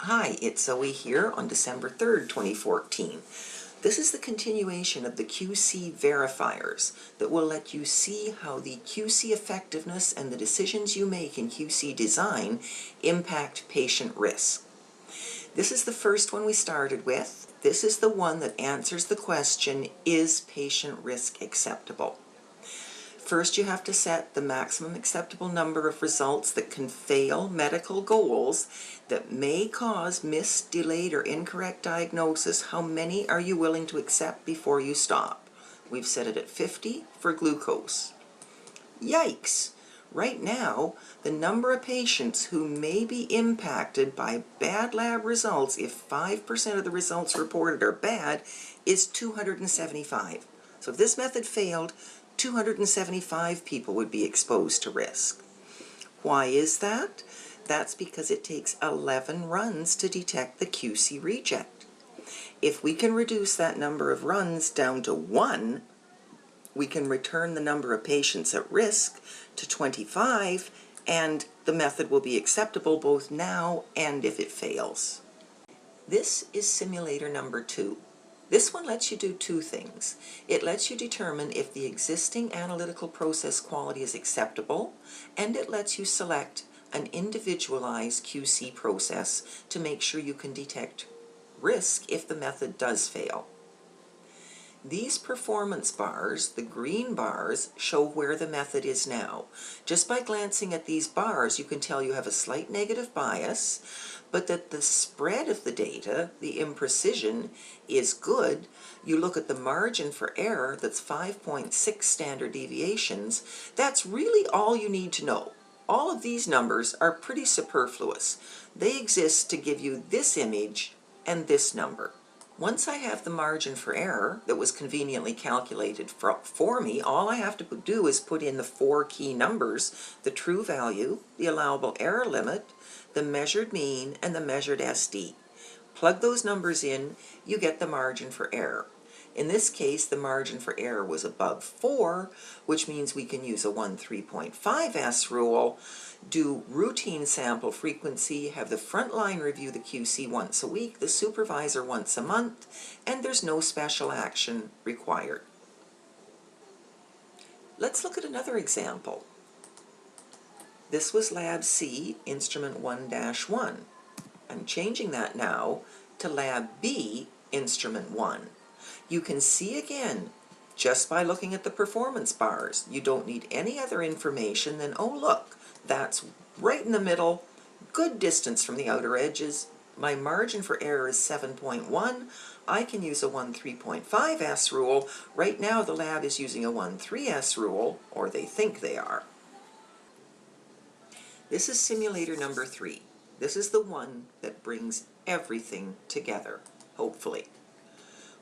Hi, it's Zoe here on December 3rd, 2014. This is the continuation of the QC verifiers that will let you see how the QC effectiveness and the decisions you make in QC design impact patient risk. This is the first one we started with. This is the one that answers the question, is patient risk acceptable? First, you have to set the maximum acceptable number of results that can fail medical goals that may cause missed, delayed, or incorrect diagnosis. How many are you willing to accept before you stop? We've set it at 50 for glucose. Yikes! Right now, the number of patients who may be impacted by bad lab results, if 5% of the results reported are bad, is 275. So if this method failed, 275 people would be exposed to risk. Why is that? That's because it takes 11 runs to detect the QC reject. If we can reduce that number of runs down to 1, we can return the number of patients at risk to 25, and the method will be acceptable both now and if it fails. This is simulator number 2. This one lets you do two things. It lets you determine if the existing analytical process quality is acceptable, and it lets you select an individualized QC process to make sure you can detect risk if the method does fail. These performance bars, the green bars, show where the method is now. Just by glancing at these bars, you can tell you have a slight negative bias, but that the spread of the data, the imprecision, is good. You look at the margin for error, that's 5.6 standard deviations. That's really all you need to know. All of these numbers are pretty superfluous. They exist to give you this image and this number. Once I have the margin for error that was conveniently calculated for me, all I have to do is put in the 4 key numbers: the true value, the allowable error limit, the measured mean, and the measured SD. Plug those numbers in, you get the margin for error. In this case, the margin for error was above 4, which means we can use a 1.3.5S rule, do routine sample frequency, have the frontline review the QC once a week, the supervisor once a month, and there's no special action required. Let's look at another example. This was Lab C, Instrument 1-1. I'm changing that now to Lab B, Instrument 1. You can see again, just by looking at the performance bars, you don't need any other information than, oh look, that's right in the middle, good distance from the outer edges, my margin for error is 7.1, I can use a 1.3.5S rule. Right now the lab is using a 1.3S rule, or they think they are. This is simulator number 3. This is the one that brings everything together, hopefully.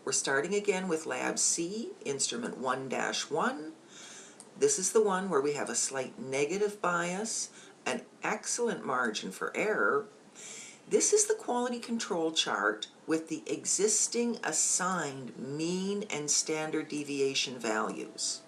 We're starting again with Lab C, Instrument 1-1. This is the one where we have a slight negative bias, an excellent margin for error. This is the quality control chart with the existing assigned mean and standard deviation values.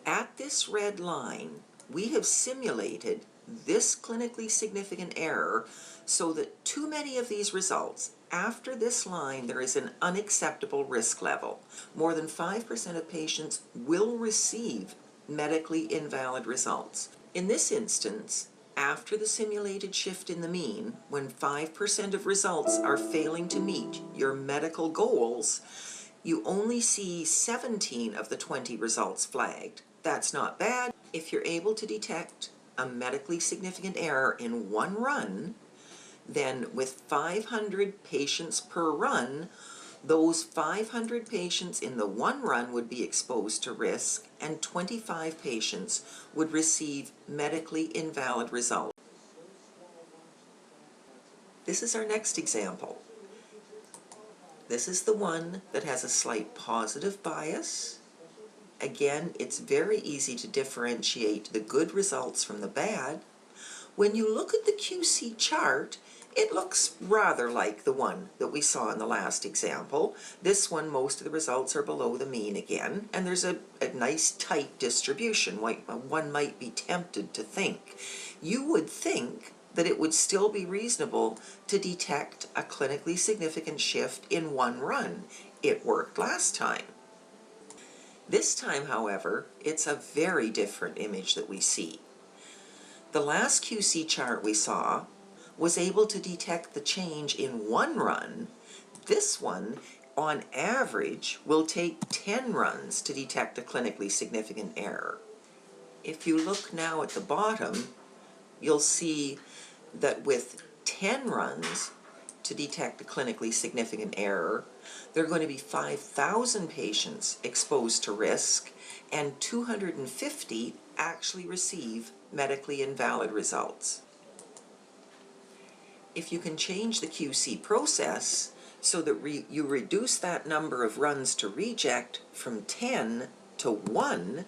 At this red line, we have simulated this clinically significant error so that too many of these results, after this line, there is an unacceptable risk level. More than 5% of patients will receive medically invalid results. In this instance, after the simulated shift in the mean, when 5% of results are failing to meet your medical goals, you only see 17 of the 20 results flagged. That's not bad. If you're able to detect a medically significant error in one run, then with 500 patients per run, those 500 patients in the one run would be exposed to risk, and 25 patients would receive medically invalid results. This is our next example. This is the one that has a slight positive bias. Again, it's very easy to differentiate the good results from the bad. When you look at the QC chart, it looks rather like the one that we saw in the last example. This one, most of the results are below the mean again, and there's a nice tight distribution. One might be tempted to think. You would think that it would still be reasonable to detect a clinically significant shift in one run. It worked last time. This time, however, it's a very different image that we see. The last QC chart we saw was able to detect the change in one run. This one, on average, will take 10 runs to detect a clinically significant error. If you look now at the bottom, you'll see that with 10 runs to detect a clinically significant error, there are going to be 5,000 patients exposed to risk, and 250 actually receive medically invalid results. If you can change the QC process so that you reduce that number of runs to reject from 10 to 1,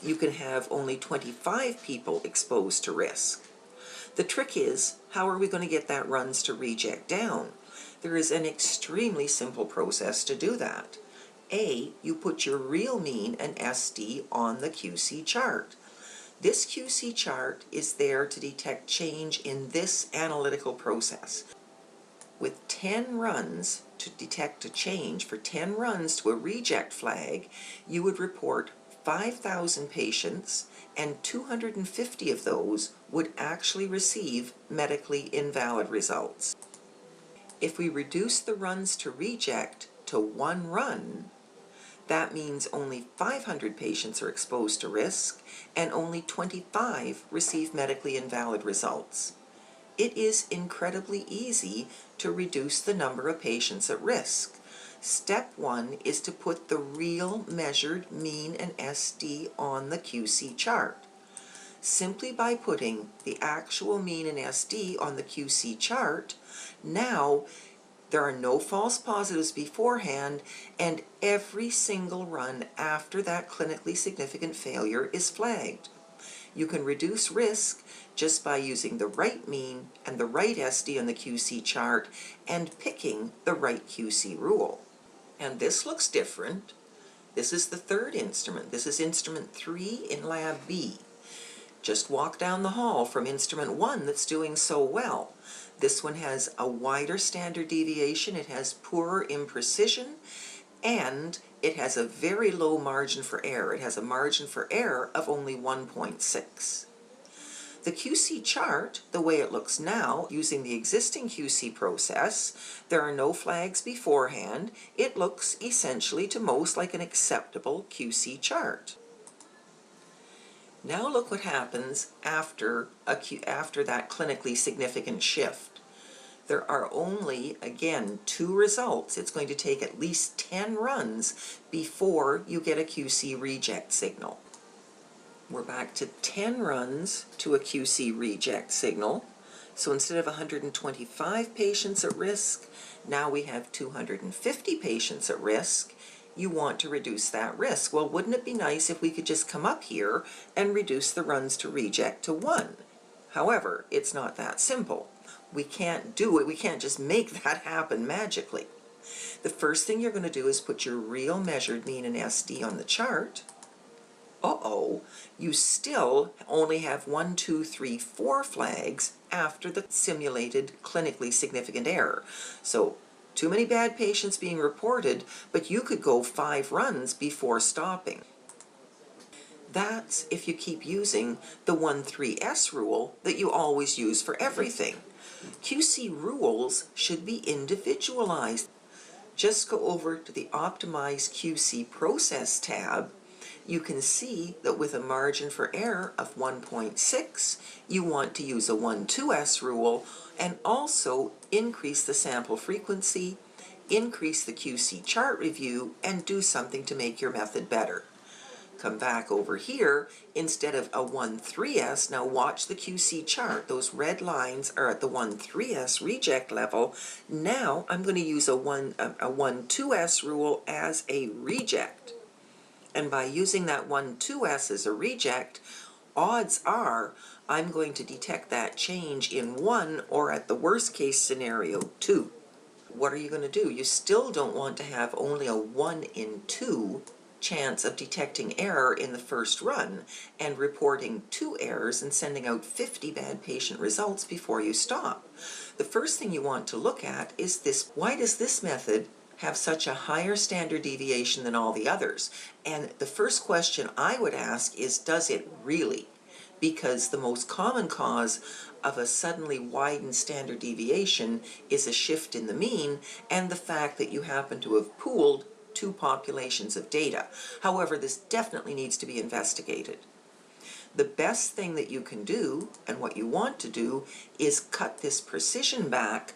you can have only 25 people exposed to risk. The trick is, how are we going to get that runs to reject down? There is an extremely simple process to do that. A, you put your real mean and SD on the QC chart. This QC chart is there to detect change in this analytical process. With 10 runs to detect a change, for 10 runs to a reject flag, you would report 5,000 patients, and 250 of those would actually receive medically invalid results. If we reduce the runs to reject to 1 run, that means only 500 patients are exposed to risk, and only 25 receive medically invalid results. It is incredibly easy to reduce the number of patients at risk. Step 1 is to put the real measured mean and SD on the QC chart. Simply by putting the actual mean and SD on the QC chart, now there are no false positives beforehand, and every single run after that clinically significant failure is flagged. You can reduce risk just by using the right mean and the right SD on the QC chart and picking the right QC rule. And this looks different. This is the third instrument. This is instrument 3 in lab B. Just walk down the hall from instrument 1 that's doing so well. This one has a wider standard deviation, it has poorer imprecision, and it has a very low margin for error. It has a margin for error of only 1.6. The QC chart, the way it looks now, using the existing QC process, there are no flags beforehand. It looks essentially to most like an acceptable QC chart. Now look what happens after that clinically significant shift. There are only, again, 2 results. It's going to take at least 10 runs before you get a QC reject signal. We're back to 10 runs to a QC reject signal. So instead of 125 patients at risk, now we have 250 patients at risk. You want to reduce that risk. Well, wouldn't it be nice if we could just come up here and reduce the runs to reject to 1? However, it's not that simple. We can't do it. We can't just make that happen magically. The first thing you're going to do is put your real measured mean and SD on the chart. You still only have 1, 2, 3, 4 flags after the simulated clinically significant error. So, too many bad patients being reported, but you could go 5 runs before stopping. That's if you keep using the 1-3S rule that you always use for everything. QC rules should be individualized. Just go over to the Optimize QC Process tab. You can see that with a margin for error of 1.6, you want to use a 1-2S rule and also increase the sample frequency, increase the QC chart review, and do something to make your method better. Come back over here, instead of a 1-3S, now watch the QC chart. Those red lines are at the 1-3S reject level. Now I'm going to use a 1-2S rule as a reject. And by using that 1-2S as a reject, odds are I'm going to detect that change in 1, or at the worst case scenario, 2. What are you going to do? You still don't want to have only a 1 in 2 chance of detecting error in the first run and reporting 2 errors and sending out 50 bad patient results before you stop. The first thing you want to look at is this: why does this method have such a higher standard deviation than all the others? And the first question I would ask is, does it really? Because the most common cause of a suddenly widened standard deviation is a shift in the mean and the fact that you happen to have pooled 2 populations of data. However, this definitely needs to be investigated. The best thing that you can do, and what you want to do, is cut this precision back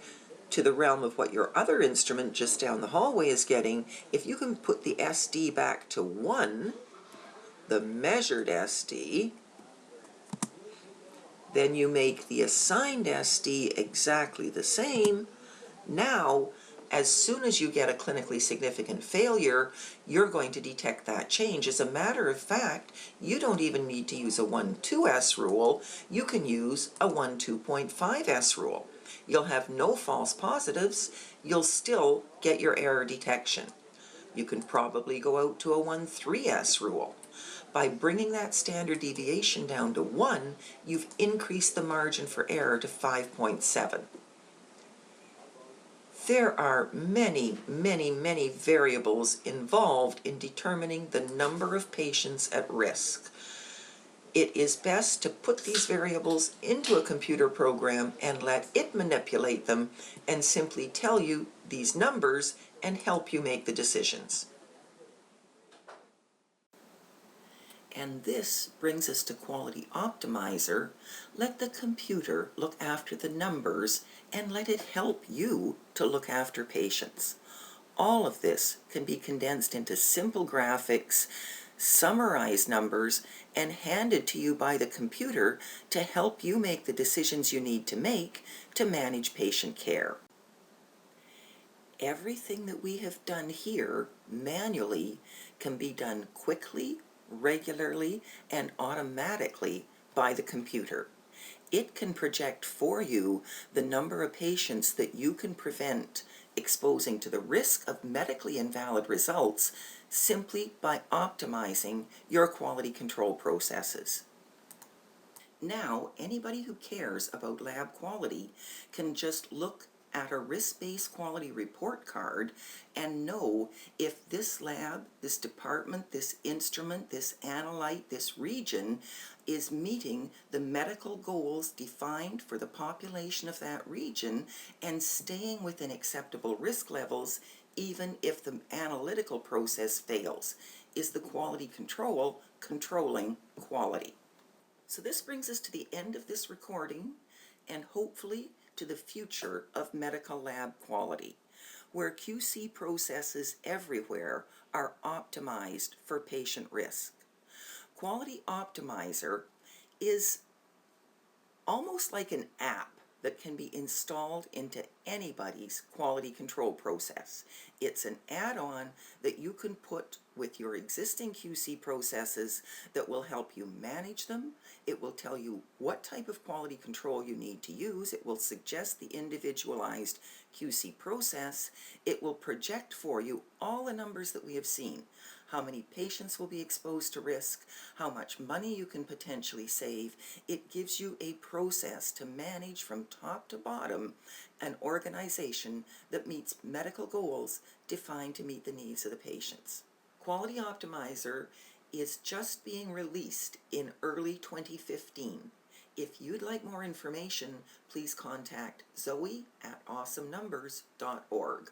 to the realm of what your other instrument just down the hallway is getting. If you can put the SD back to 1, the measured SD, then you make the assigned SD exactly the same. Now, as soon as you get a clinically significant failure, you're going to detect that change. As a matter of fact, you don't even need to use a 1-2S rule. You can use a 1-2.5S rule. You'll have no false positives. You'll still get your error detection. You can probably go out to a 1-3S rule. By bringing that standard deviation down to 1, you've increased the margin for error to 5.7. There are many, many, many variables involved in determining the number of patients at risk. It is best to put these variables into a computer program and let it manipulate them and simply tell you these numbers and help you make the decisions. And this brings us to Quality Optimizer. Let the computer look after the numbers and let it help you to look after patients. All of this can be condensed into simple graphics, summarized numbers, and handed to you by the computer to help you make the decisions you need to make to manage patient care. Everything that we have done here manually can be done quickly, regularly, and automatically by the computer. It can project for you the number of patients that you can prevent exposing to the risk of medically invalid results simply by optimizing your quality control processes. Now, anybody who cares about lab quality can just look at a risk-based quality report card and know if this lab, this department, this instrument, this analyte, this region is meeting the medical goals defined for the population of that region and staying within acceptable risk levels even if the analytical process fails. Is the quality control controlling quality? So this brings us to the end of this recording and hopefully to the future of medical lab quality, where QC processes everywhere are optimized for patient risk. Quality Optimizer is almost like an app that can be installed into anybody's quality control process. It's an add-on that you can put with your existing QC processes that will help you manage them. It will tell you what type of quality control you need to use. It will suggest the individualized QC process. It will project for you all the numbers that we have seen. How many patients will be exposed to risk, how much money you can potentially save. It gives you a process to manage from top to bottom an organization that meets medical goals defined to meet the needs of the patients. Quality Optimizer is just being released in early 2015. If you'd like more information, please contact Zoe at awesomenumbers.org.